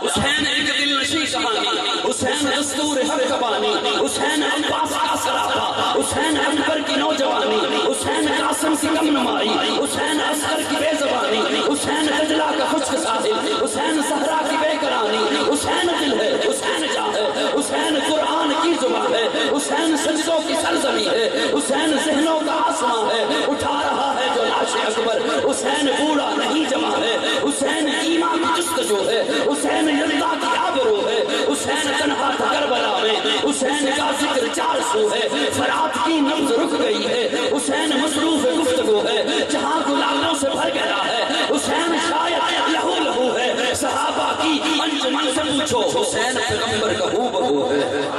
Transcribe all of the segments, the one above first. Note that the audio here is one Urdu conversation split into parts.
حسین ایک دل نشی کہانی، حسین دستور حق کا بانی، حسین عباس کا سراپا، حسین اکبر کی نوجوانی، حسین قاسم کی کم نمائی، حسین عسکر کی بے زبانی، حسین دجلہ کا خشک ساحل، حسین صحرا کی بے قرانی، حسین دل ہے، حسین جان ہے، حسین قرآن کی زبان ہے، حسین سجدوں کی سرزمین ہے، حسین ذہنوں کا آسمان ہے، اٹھا رہا ہے جو لاش اکبر، حسین بوڑھا نہیں جمع ہے، حسین ایمان کی جستجو ہے، حسین یلدا کی آبرو ہے، حسین تنہا تھا کربلا میں، حسین کا ذکر 400 ہے، فرات کی نبض رک گئی ہے، حسین مصروف گفتگو ہے، جہاں گلابوں سے بھر گیا ہے، حسین شاید لہو لہو ہے، صحابہ کی انجمن سے پوچھو، حسین پیغمبر کا ہو بہو ہے۔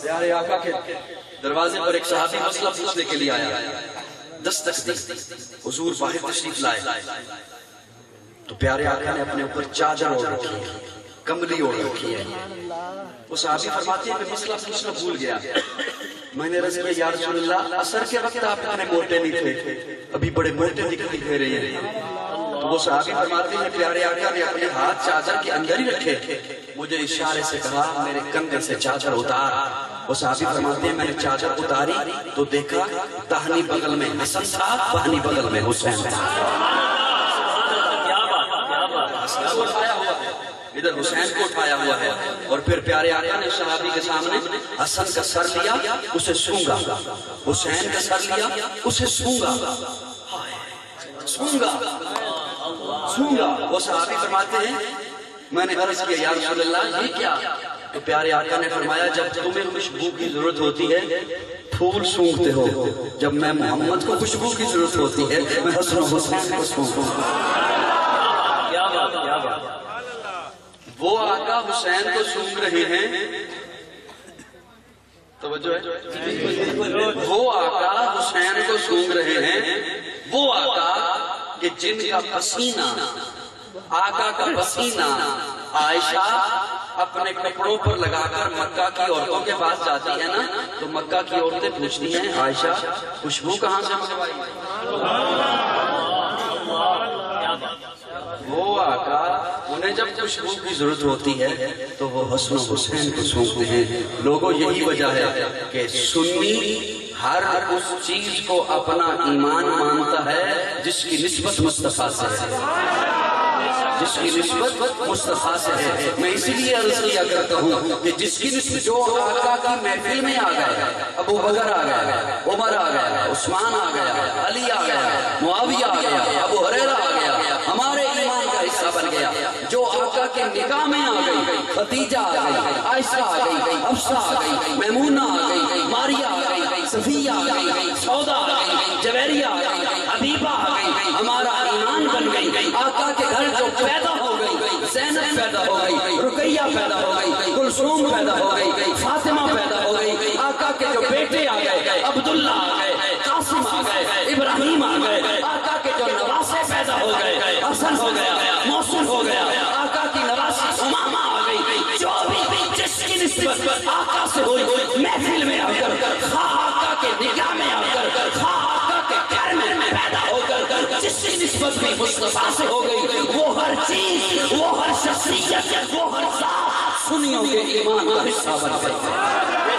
پیارے آقا کے دروازے پر ایک صحابی مسئلہ پوچھنے کے لیے آیا، دستک دی، حضور باہر تشریف لائے تو پیارے آقا نے اپنے اوپر چادر اوڑھ رکھی ہے، کملی اوڑھ رکھی ہے۔ وہ صحابی فرماتے ہیں میں مسئلہ پوچھنا بھول گیا، میں نے عرض کیا یا رسول اللہ عصر کے وقت آپ اتنے موٹے نہیں تھے، ابھی بڑے موٹے دکھائی دے رہے ہیں۔ تو وہ صحابی فرماتے ہیں پیارے آقا نے اپنے ہاتھ چادر کے اندر ہی رکھے، مجھے اشارے سے کہا میرے کندھے سے چادر اتار۔ وہ صحابی فرماتے ہیں میں نے چادر اتاری تو دیکھا داہنی بغل میں حسن تھا، بائیں بغل میں حسین تھا۔ ادھر حسین کو اٹھایا ہوا ہے اور پھر پیارے آقا نے صحابی کے سامنے حسن کا سر لیا، اسے سونگا، حسین کا سر لیا، اسے سونگا، سونگا سونگا۔ وہ صحابی فرماتے ہیں میں نے عرض کیا یا رسول اللہ یہ کیا؟ تو پیارے آقا نے فرمایا جب تمہیں خوشبو کی ضرورت ہوتی ہے پھول سونگتے ہو، جب میں محمد کو خوشبو کی ضرورت ہوتی ہے میں حسن و حسین کو سونگوں۔ وہ آقا حسین کو سونگ رہے ہیں، توجہ ہے، وہ آقا حسین کو سونگ رہے ہیں، وہ آقا کہ جن کا پسینہ، آقا کا پسینہ عائشہ اپنے کپڑوں پر لگا کر مکہ کی عورتوں کے پاس جاتی ہے نا تو مکہ کی عورتیں پوچھتی ہیں عائشہ خوشبو کہاں سے منگوائی؟ وہ آقا انہیں جب خوشبو کی ضرورت ہوتی ہے تو وہ حسن و حسین کو سونگتے ہیں۔ لوگوں یہی وجہ ہے کہ سنی ہر اس چیز کو اپنا ایمان مانتا ہے جس کی نسبت مصطفیٰ سے ہے، جس کی نسبت مصطفیٰ سے ہے۔ میں اسی لیے عرض کیا کرتا ہوں کہ جس کی نسبت جو آقا کی محفل میں آ گئے، ابو بکر آ گیا، عمر آ گیا، عثمان آ گیا، علی آ گیا، معاویہ آ گیا، ابو ہریرہ آ گیا، ہمارے ایمان کا حصہ بن گیا۔ جو آقا کے نکاح میں آ گئی، خدیجہ آ گئی، عائشہ آ گئی، حفصہ آ گئی، میمونہ آ گئی، ماریہ آ گئی، صفیہ آ گئی، سودا آ گئی، جویریہ آ گئی، حبیبہ آ گئی، ہمارا ایمان بن گئی۔ آقا کے گھر جو پیدا ہو گئی، زینب پیدا ہو گئی، رقیہ پیدا ہو گئی، کلثوم پیدا ہو گئی، فاطمہ پیدا ہو گئی۔ آقا کے جو بیٹے آ گئے، عبداللہ آ گئے، قاسم آ گئے، ابراہیم آ گئے۔ آقا کے جو نواسے پیدا ہو گئے، حسن ہو گیا، محسن ہو گیا۔ آقا کی نواسی امامہ آ گئی۔ جو بھی جس کی نسبت آقا سے ہوئی محفل میں آ کر، خواہ آقا کے نگاہ میں آ کر، خواہ آقا کے گھر میں پیدا ہو کر، جس کی نسبت بھی مصطفیٰ سے ہو گئی، وہ ہر چیز، وہ ہر شخصیت، وہ ہر ذات سنیوں کے ایمان کا حصہ بن گئی۔